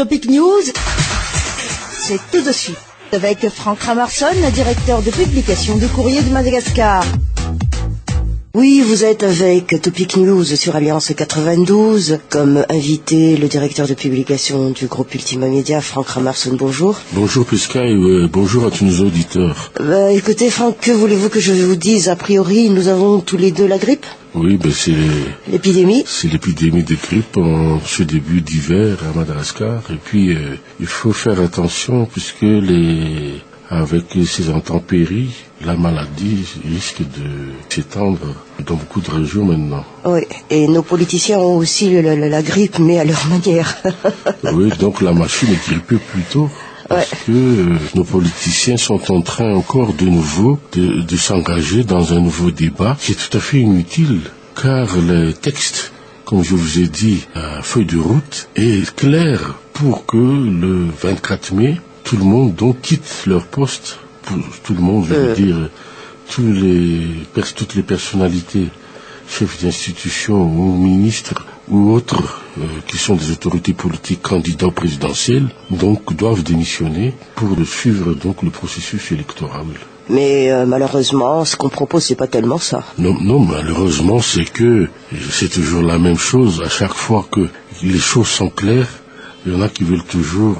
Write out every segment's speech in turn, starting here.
Topic News, c'est tout de suite avec Franck Ramarson, directeur de publication du Courrier de Madagascar. Oui, vous êtes avec Topic News sur Alliance 92. Comme invité, le directeur de publication du groupe Ultima Media, Franck Ramarson, bonjour. Bonjour Prisca et bonjour à tous nos auditeurs. Écoutez Franck, que voulez-vous que je vous dise? A priori, nous avons tous les deux la grippe. Oui, c'est l'épidémie. C'est l'épidémie de grippe en ce début d'hiver à Madagascar. Et puis, il faut faire attention puisque avec ces intempéries, la maladie risque de s'étendre dans beaucoup de régions maintenant. Oui, et nos politiciens ont aussi la grippe, mais à leur manière. Oui, donc la machine est grippée plutôt. Parce que nos politiciens sont en train encore de nouveau de s'engager dans un nouveau débat qui est tout à fait inutile, car les textes, comme je vous ai dit, la feuille de route est claire pour que le 24 mai, tout le monde donc quitte leur poste. Pour tout le monde, je veux dire, toutes les personnalités, chefs d'institution ou ministres ou autres qui sont des autorités politiques candidats au présidentiel, donc doivent démissionner pour suivre donc le processus électoral. Mais malheureusement, ce qu'on propose, c'est pas tellement ça. Non, malheureusement, c'est que c'est toujours la même chose. À chaque fois que les choses sont claires, il y en a qui veulent toujours,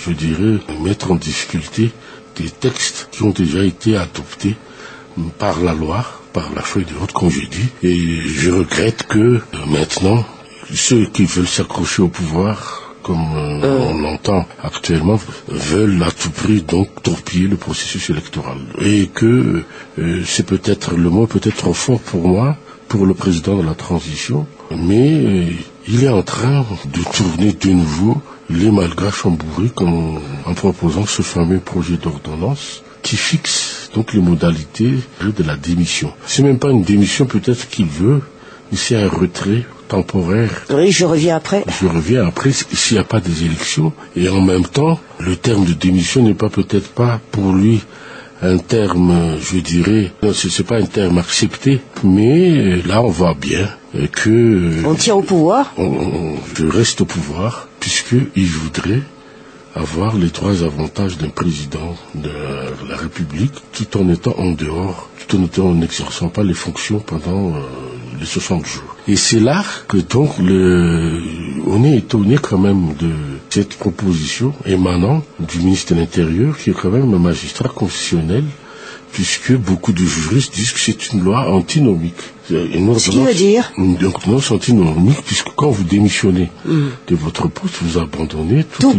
je dirais, mettre en difficulté des textes qui ont déjà été adoptés par la loi, par la feuille de route, comme j'ai dit. Et je regrette que maintenant, ceux qui veulent s'accrocher au pouvoir, comme on l'entend actuellement, veulent à tout prix donc torpiller le processus électoral. Et que c'est peut-être le mot peut-être trop fort pour moi, pour le président de la transition, mais il est en train de tourner de nouveau les malgaches en bourrique en proposant ce fameux projet d'ordonnance qui fixe donc les modalités de la démission. C'est même pas une démission peut-être qu'il veut, mais c'est un retrait temporaire. Oui, je reviens après s'il n'y a pas des élections. Et en même temps, le terme de démission n'est peut-être pas pour lui un terme, je dirais, non, c'est pas un terme accepté, mais là on voit bien que on tient au pouvoir. Je reste au pouvoir puisqu'il voudrait avoir les trois avantages d'un président de la République, tout en étant en dehors, tout en n'exerçant pas les fonctions pendant les 60 jours. Et c'est là que donc on est étonné quand même de cette proposition émanant du ministre de l'Intérieur, qui est quand même un magistrat constitutionnel, puisque beaucoup de juristes disent que c'est une loi antinomique. Ce qui veut dire une ordonnance antinomique, puisque quand vous démissionnez de votre poste, vous abandonnez toutes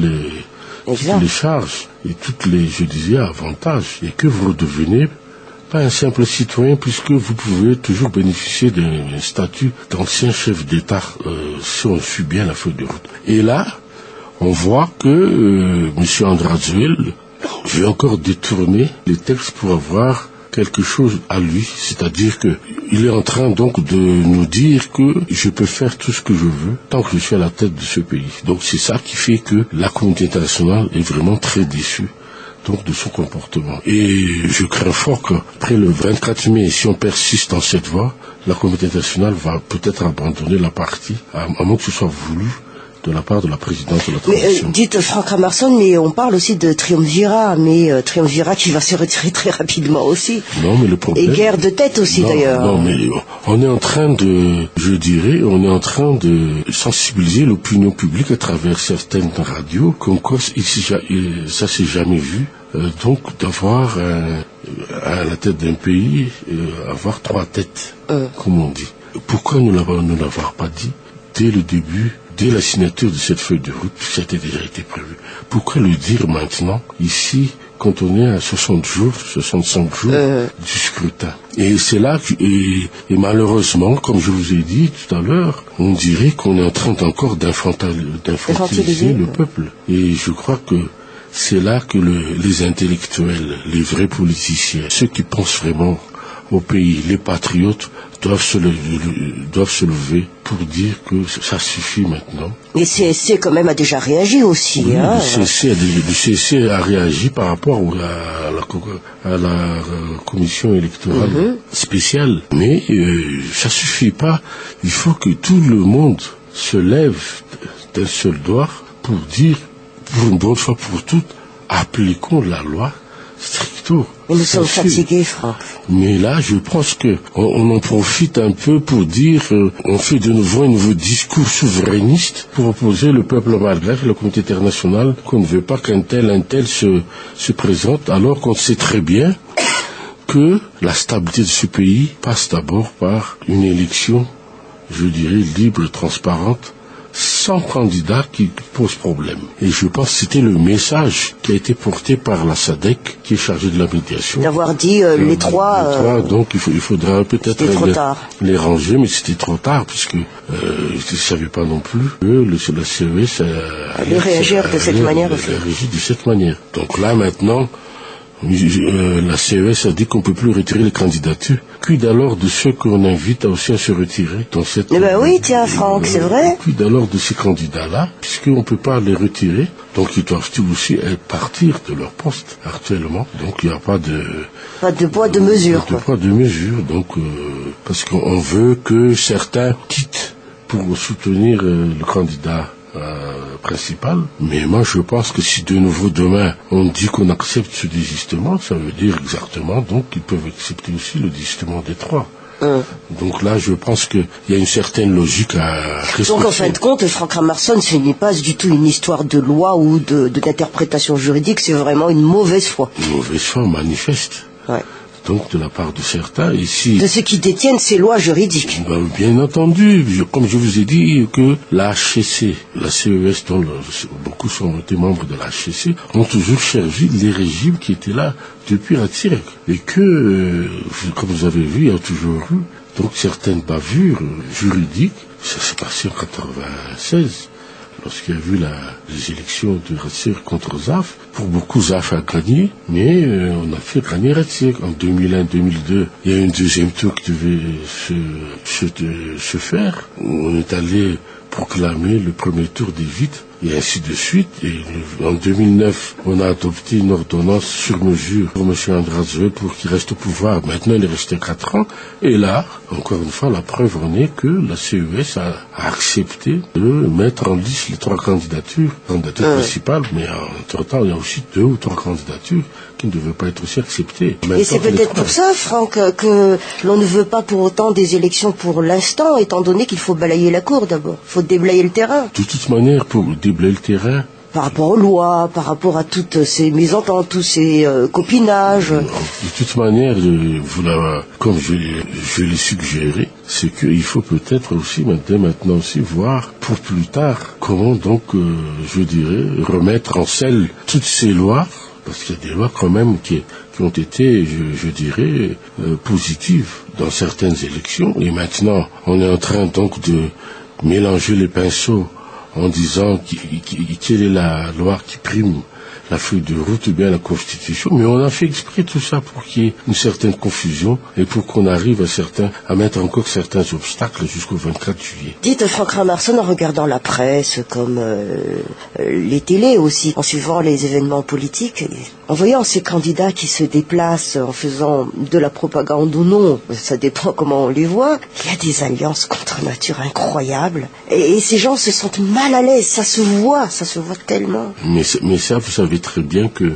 les charges et toutes les, je disais, avantages, et que vous redevenez pas un simple citoyen, puisque vous pouvez toujours bénéficier d'un statut d'ancien chef d'État si on suit bien la feuille de route. Et là, on voit que M. Andrazuel veut encore détourner les textes pour avoir quelque chose à lui, c'est-à-dire que il est en train donc de nous dire que je peux faire tout ce que je veux tant que je suis à la tête de ce pays. Donc c'est ça qui fait que la communauté internationale est vraiment très déçue donc de son comportement. Et je crains fort qu'après le 24 mai, si on persiste dans cette voie, la communauté internationale va peut-être abandonner la partie, à moins que ce soit voulu de la part de la présidente de la transition. Mais dites Franck Ramarson, mais on parle aussi de triumvirat, mais triumvirat qui va se retirer très rapidement aussi. Non, mais le problème... Et guerre de tête aussi d'ailleurs. Non, mais on est en train de sensibiliser l'opinion publique à travers certaines radios, comme quoi ça s'est jamais vu. Donc d'avoir à la tête d'un pays, avoir trois têtes, comme on dit. Pourquoi ne l'avoir pas dit dès le début, dès la signature de cette feuille de route, ça a déjà été prévu? Pourquoi le dire maintenant, ici, quand on est à 65 jours du scrutin? Et c'est là et malheureusement, comme je vous ai dit tout à l'heure, on dirait qu'on est en train encore d'infantiliser le peuple. Et je crois que c'est là que les intellectuels, les vrais politiciens, ceux qui pensent vraiment au pays, les patriotes, doivent se lever pour dire que ça suffit maintenant. Mais CSC quand même a déjà réagi aussi. Oui, le CSC a réagi par rapport à la commission électorale spéciale. Mais ça suffit pas. Il faut que tout le monde se lève d'un seul doigt pour dire pour une bonne fois pour toutes, appliquons la loi stricto. Mais nous sommes fatigués, Franck. Mais là, je pense que on en profite un peu pour dire, on fait de nouveau un nouveau discours souverainiste pour opposer le peuple malgache et la communauté internationale qu'on ne veut pas qu'un tel se présente, alors qu'on sait très bien que la stabilité de ce pays passe d'abord par une élection, je dirais, libre et transparente, sans candidat qui pose problème. Et je pense que c'était le message qui a été porté par la SADC, qui est chargée de la médiation. D'avoir dit les trois... donc il faudra peut-être les ranger, mais c'était trop tard, puisque je ne savais pas non plus que la CES allait réagir de cette manière. Réagir de cette manière. Donc là, maintenant, la CES a dit qu'on ne peut plus retirer les candidatures. Quid alors de ceux qu'on invite aussi à se retirer dans cette... Eh ben oui, tiens, Franck, c'est vrai. Quid alors de ces candidats-là, puisqu'on ne peut pas les retirer, donc ils doivent aussi partir de leur poste actuellement. Donc il n'y a pas de... Pas de poids de mesure. Pas de poids de mesure, donc parce qu'on veut que certains quittent pour soutenir le candidat principal. Mais moi je pense que si de nouveau demain on dit qu'on accepte ce désistement, ça veut dire exactement donc qu'ils peuvent accepter aussi le désistement des trois. Donc là je pense qu'il y a une certaine logique à respecter. Donc en fin de compte, Franck Ramarsson, ce n'est pas du tout une histoire de loi ou d'interprétation juridique, c'est vraiment une mauvaise foi. Une mauvaise foi manifeste. Ouais. Donc de la part de certains ici... De ceux qui détiennent ces lois juridiques. Bien entendu, comme je vous ai dit, que la HCC, la CES, dont beaucoup ont été membres de la HCC, ont toujours servi les régimes qui étaient là depuis la Tirek. Et que, comme vous avez vu, il y a toujours eu donc certaines bavures juridiques. Ça s'est passé en 1996. Lorsqu'il y a eu les élections de Ratsir contre ZAF, pour beaucoup ZAF a gagné, mais on a fait gagner Ratsir. En 2001-2002, il y a eu un deuxième tour qui devait se faire. On est allé proclamer le premier tour des vides, et ainsi de suite. Et en 2009, on a adopté une ordonnance sur mesure pour M. Andrade pour qu'il reste au pouvoir. Maintenant, il est resté 4 ans. Et là, encore une fois, la preuve en est que la CES a accepté de mettre en liste les 3 candidatures principales. Mais entre-temps, il y a aussi 2 ou 3 candidatures qui ne devaient pas être aussi acceptées. Et c'est peut-être pour ça, Franck, que l'on ne veut pas pour autant des élections pour l'instant, étant donné qu'il faut balayer la cour d'abord. Il faut déblayer le terrain. De toute manière, pour déblayer le terrain, par rapport aux lois, par rapport à toutes ces mésententes, tous ces copinages. De toute manière, comme je l'ai suggéré, c'est qu'il faut peut-être aussi maintenant aussi voir pour plus tard comment donc, je dirais, remettre en selle toutes ces lois, parce qu'il y a des lois quand même qui ont été, je dirais, positives dans certaines élections. Et maintenant, on est en train donc de mélanger les pinceaux en disant quelle est la loi qui prime, la feuille de route ou bien la Constitution, mais on a fait exprès tout ça pour qu'il y ait une certaine confusion et pour qu'on arrive à mettre encore certains obstacles jusqu'au 24 juillet. Dites Franck Ramarsson, en regardant la presse, comme les télés aussi, en suivant les événements politiques, en voyant ces candidats qui se déplacent en faisant de la propagande ou non, ça dépend comment on les voit, il y a des alliances contre nature incroyables. Et ces gens se sentent mal à l'aise, ça se voit tellement. Mais ça, vous savez très bien que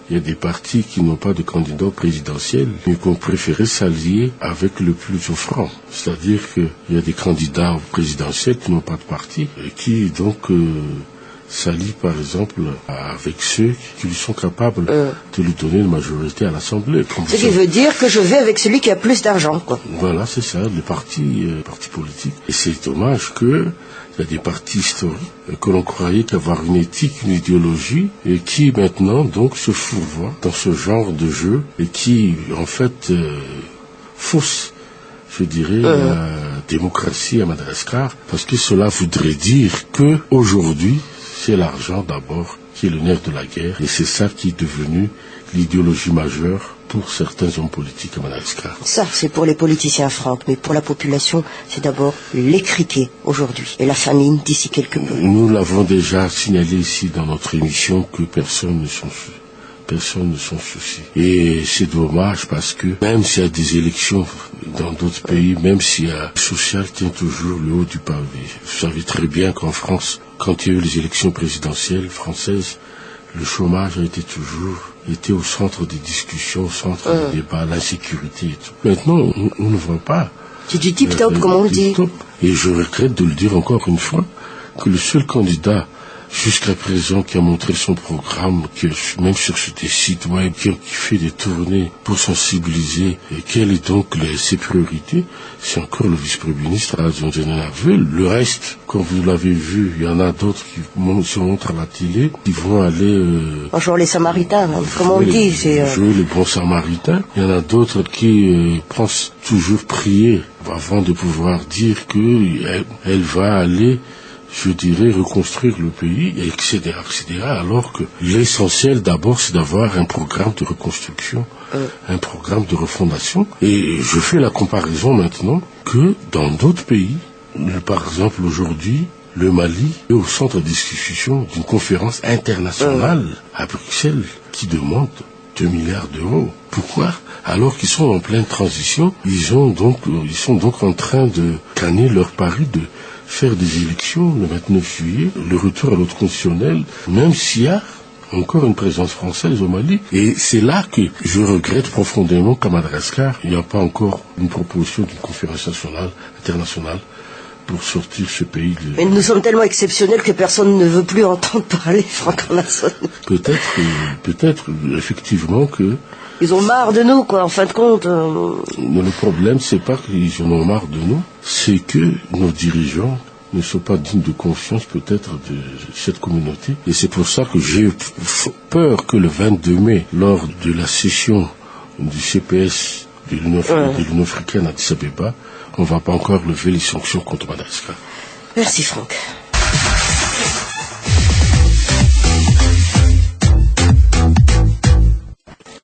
il y a des partis qui n'ont pas de candidat présidentiel, mais qui ont préféré s'allier avec le plus offrant. C'est-à-dire qu'il y a des candidats présidentiels qui n'ont pas de parti et qui donc s'allient par exemple avec ceux qui lui sont capables de lui donner une majorité à l'Assemblée. Ce qui veut dire que je vais avec celui qui a plus d'argent, quoi. Voilà, c'est ça, les partis politiques. Et c'est dommage que il y a des partis historiques que l'on croyait qu'avoir une éthique, une idéologie, et qui maintenant donc se fourvoient dans ce genre de jeu et qui en fait faussent, je dirais, la démocratie à Madagascar, parce que cela voudrait dire que aujourd'hui c'est l'argent d'abord qui est le nerf de la guerre, et c'est ça qui est devenu l'idéologie majeure pour certains hommes politiques à Madagascar. Ça, c'est pour les politiciens, Franck, mais pour la population, c'est d'abord l'écriquet aujourd'hui, et la famine d'ici quelques mois. Nous l'avons déjà signalé ici dans notre émission que personne personne ne s'en soucie. Et c'est dommage parce que même s'il y a des élections dans d'autres pays, même s'il y a le social tient toujours le haut du pavé. Vous savez très bien qu'en France, quand il y a eu les élections présidentielles françaises, le chômage a été au centre des discussions, au centre des débats, l'insécurité et tout. Maintenant, on ne voit pas. C'est du tip-top, comme on le dit. Et je regrette de le dire encore une fois, que le seul candidat jusqu'à présent qui a montré son programme, qui même sur des sites web, qui fait des tournées pour sensibiliser, et quelles est donc ses priorités, c'est encore le vice-premier ministre Adjon Djenenarvel. Le reste, comme vous l'avez vu, il y en a d'autres qui se montrent à la télé, qui vont aller... Bonjour les Samaritains, comme on le dit. Jouer les bons Samaritains. Il y en a d'autres qui pensent toujours prier avant de pouvoir dire qu'elle va aller, je dirais, reconstruire le pays, etc., alors que l'essentiel d'abord, c'est d'avoir un programme de reconstruction, un programme de refondation. Et je fais la comparaison maintenant que dans d'autres pays, par exemple aujourd'hui, le Mali est au centre de discussion d'une conférence internationale à Bruxelles qui demande 2 milliards d'euros. Pourquoi? Alors qu'ils sont en pleine transition, ils sont donc en train de canner leur pari de faire des élections le 29 juillet, le retour à l'ordre constitutionnel, même s'il y a encore une présence française au Mali. Et c'est là que je regrette profondément qu'à Madagascar, il n'y a pas encore une proposition d'une conférence internationale pour sortir ce pays. Mais nous sommes tellement exceptionnels que personne ne veut plus entendre parler Franck Ramassone. Peut-être, effectivement que... Ils ont marre de nous, quoi, en fin de compte. Mais le problème, c'est pas qu'ils en ont marre de nous, c'est que nos dirigeants ne sont pas dignes de confiance, peut-être, de cette communauté. Et c'est pour ça que j'ai peur que le 22 mai, lors de la session du CPS de l'Union africaine à Addis Abeba, on ne va pas encore lever les sanctions contre Madagascar. Merci Franck.